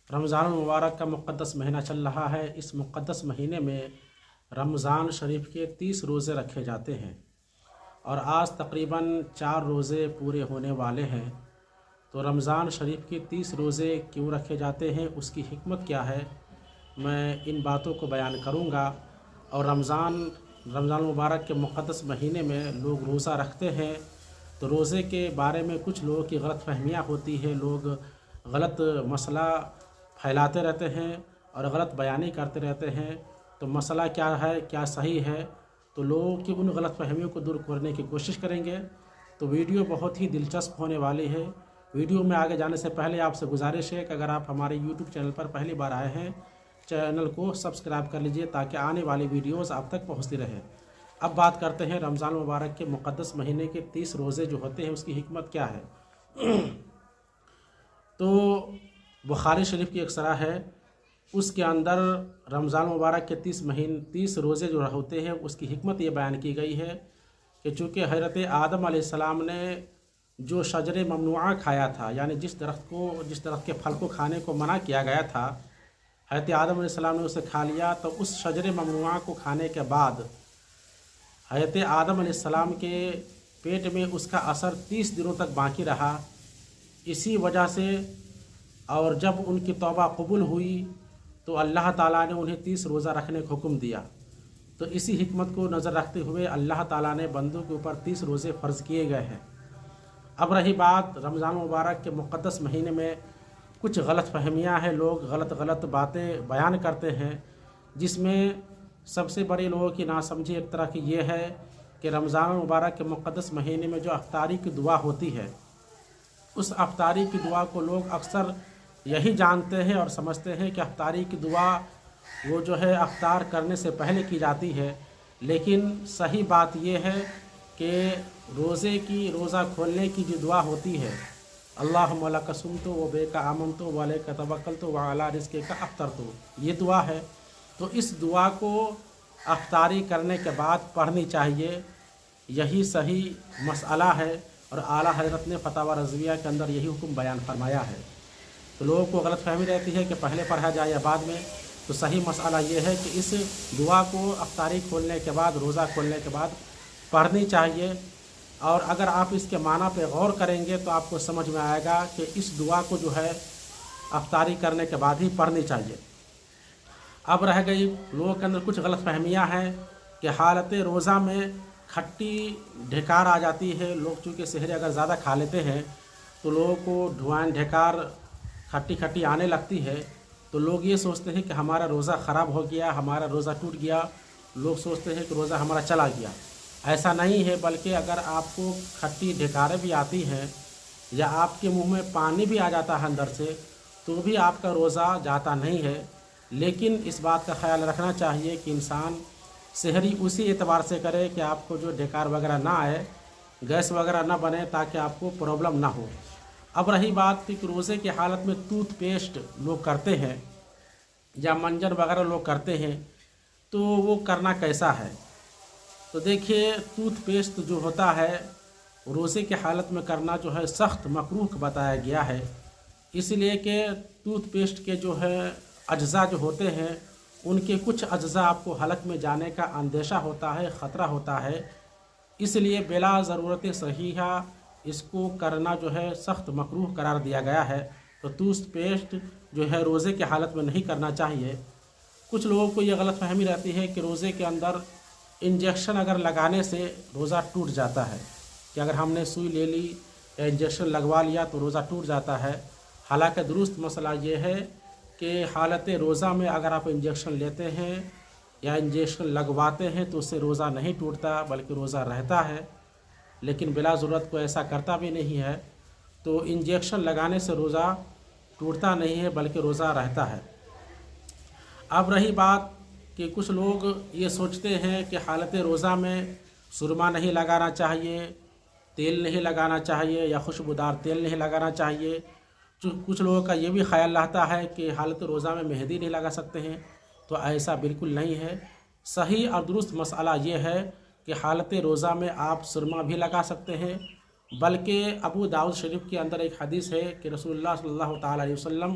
رمضان المبارک کا مقدس مہینہ چل رہا ہے۔ اس مقدس مہینے میں رمضان شریف کے 30 روزے رکھے جاتے ہیں اور آج تقریباً 4 روزے پورے ہونے والے ہیں۔ تو رمضان شریف کے 30 روزے کیوں رکھے جاتے ہیں، اس کی حکمت کیا ہے، میں ان باتوں کو بیان کروں گا۔ اور رمضان المبارک کے مقدس مہینے میں لوگ روزہ رکھتے ہیں، تو روزے کے بارے میں کچھ لوگوں کی غلط فہمیاں ہوتی ہے، لوگ غلط مسئلہ پھیلاتے رہتے ہیں اور غلط بیانی کرتے رہتے ہیں۔ تو مسئلہ کیا ہے، کیا صحیح ہے، تو لوگوں کی ان غلط فہمیوں کو دور کرنے کی کوشش کریں گے۔ تو ویڈیو بہت ہی دلچسپ ہونے والی ہے۔ ویڈیو میں آگے جانے سے پہلے آپ سے گزارش ہے کہ اگر آپ ہمارے یوٹیوب چینل پر پہلی بار آئے ہیں، چینل کو سبسکرائب کر لیجئے تاکہ آنے والی ویڈیوز آپ تک پہنچتی رہے۔ اب بات کرتے ہیں رمضان مبارک کے مقدس مہینے کے 30 روزے جو ہوتے ہیں اس کی حکمت کیا ہے۔ تو بخاری شریف کی ایک صرح ہے، اس کے اندر رمضان مبارک کے 30 روزے جو ہوتے ہیں اس کی حکمت یہ بیان کی گئی ہے کہ چونکہ حضرت آدم علیہ السلام نے جو شجر ممنوعہ کھایا تھا، یعنی جس درخت کے پھل کو کھانے کو منع کیا گیا تھا، حضرت آدم علیہ السلام نے اسے کھا لیا، تو اس شجر ممنوعہ کو کھانے کے بعد حضرت آدم علیہ السلام کے پیٹ میں اس کا اثر 30 دنوں تک باقی رہا۔ اسی وجہ سے اور جب ان کی توبہ قبول ہوئی تو اللہ تعالیٰ نے انہیں 30 روزہ رکھنے کا حکم دیا۔ تو اسی حکمت کو نظر رکھتے ہوئے اللہ تعالیٰ نے بندوں کے اوپر 30 روزے فرض کیے گئے ہیں۔ اب رہی بات رمضان مبارک کے مقدس مہینے میں کچھ غلط فہمیاں ہیں، لوگ غلط باتیں بیان کرتے ہیں، جس میں سب سے بڑی لوگوں کی ناسمجھی ایک طرح کی یہ ہے کہ رمضان مبارک کے مقدس مہینے میں جو افطاری کی دعا ہوتی ہے، اس افطاری کی دعا کو لوگ اکثر یہی جانتے ہیں اور سمجھتے ہیں کہ افطاری کی دعا وہ جو ہے افطار کرنے سے پہلے کی جاتی ہے، لیکن صحیح بات یہ ہے کہ روزہ کھولنے کی جو دعا ہوتی ہے، اللہم لک صمت و بک آمنت و علیک توکلت و علی رزقک افطرت، یہ دعا ہے۔ تو اس دعا کو افطاری کرنے کے بعد پڑھنی چاہیے، یہی صحیح مسئلہ ہے، اور اعلیٰ حضرت نے فتاوی رضویہ کے اندر یہی حکم بیان فرمایا ہے۔ تو لوگوں کو غلط فہمی رہتی ہے کہ پہلے پڑھا جائے یا بعد میں، تو صحیح مسئلہ یہ ہے کہ اس دعا کو افطاری کھولنے کے بعد، روزہ کھولنے کے بعد پڑھنی چاہیے، اور اگر آپ اس کے معنی پہ غور کریں گے تو آپ کو سمجھ میں آئے گا کہ اس دعا کو جو ہے افطاری کرنے کے بعد ہی پڑھنی چاہیے۔ اب رہ گئی لوگوں کے اندر کچھ غلط فہمیاں ہیں کہ حالت روزہ میں کھٹی ڈھکار آ جاتی ہے۔ لوگ چونکہ سحری اگر زیادہ کھا لیتے ہیں تو لوگوں کو ڈھوان ڈھکار کھٹی آنے لگتی ہے، تو لوگ یہ سوچتے ہیں کہ ہمارا روزہ خراب ہو گیا، ہمارا روزہ ٹوٹ گیا، لوگ سوچتے ہیں کہ روزہ ہمارا چلا گیا۔ ایسا نہیں ہے، بلکہ اگر آپ کو کھٹی ڈھکاریں بھی آتی ہیں یا آپ کے منہ میں پانی بھی آ جاتا ہے اندر سے، تو بھی آپ کا روزہ جاتا نہیں ہے۔ لیکن اس بات کا خیال رکھنا چاہیے کہ انسان سحری اسی اعتبار سے کرے کہ آپ کو جو ڈھکار وغیرہ نہ آئے، گیس وغیرہ نہ بنے، تاکہ آپ کو پرابلم نہ ہو۔ اب رہی بات کہ روزے کی حالت میں ٹوتھ پیسٹ لوگ کرتے ہیں یا منجن وغیرہ لوگ کرتے ہیں، تو وہ کرنا کیسا ہے؟ تو دیکھیے، ٹوتھ پیسٹ جو ہوتا ہے روزے کی حالت میں کرنا جو ہے سخت مکروہ بتایا گیا ہے، اس لیے کہ ٹوتھ پیسٹ کے جو ہے اجزاء جو ہوتے ہیں، ان کے کچھ اجزاء آپ کو حلق میں جانے کا اندیشہ ہوتا ہے، خطرہ ہوتا ہے، اس لیے بلا ضرورت صحیحہ اس کو کرنا جو ہے سخت مکروہ قرار دیا گیا ہے۔ تو ٹوتھ پیسٹ جو ہے روزے کی حالت میں نہیں کرنا چاہیے۔ کچھ لوگوں کو یہ غلط فہمی رہتی ہے کہ روزے کے اندر انجیکشن اگر لگانے سے روزہ ٹوٹ جاتا ہے، کہ اگر ہم نے سوئی لے لی یا انجیکشن لگوا لیا تو روزہ ٹوٹ جاتا ہے۔ حالانکہ درست مسئلہ یہ ہے کہ حالت روزہ میں اگر آپ انجیکشن لیتے ہیں یا انجیکشن لگواتے ہیں تو اس سے روزہ نہیں ٹوٹتا، بلکہ روزہ رہتا ہے، لیکن بلا ضرورت کو ایسا کرتا بھی نہیں ہے۔ تو انجیکشن لگانے سے روزہ ٹوٹتا نہیں ہے، بلکہ روزہ رہتا ہے۔ اب رہی بات کہ کچھ لوگ یہ سوچتے ہیں کہ حالت روزہ میں سرما نہیں لگانا چاہیے، تیل نہیں لگانا چاہیے، یا خوشبودار تیل نہیں لگانا چاہیے۔ کچھ لوگوں کا یہ بھی خیال رہتا ہے کہ حالت روزہ میں مہندی نہیں لگا سکتے ہیں، تو ایسا بالکل نہیں ہے۔ صحیح اور درست مسئلہ یہ ہے کہ حالت روزہ میں آپ سرما بھی لگا سکتے ہیں، بلکہ ابو داؤد شریف کے اندر ایک حدیث ہے کہ رسول اللہ صلی اللہ تعالیٰ علیہ وسلم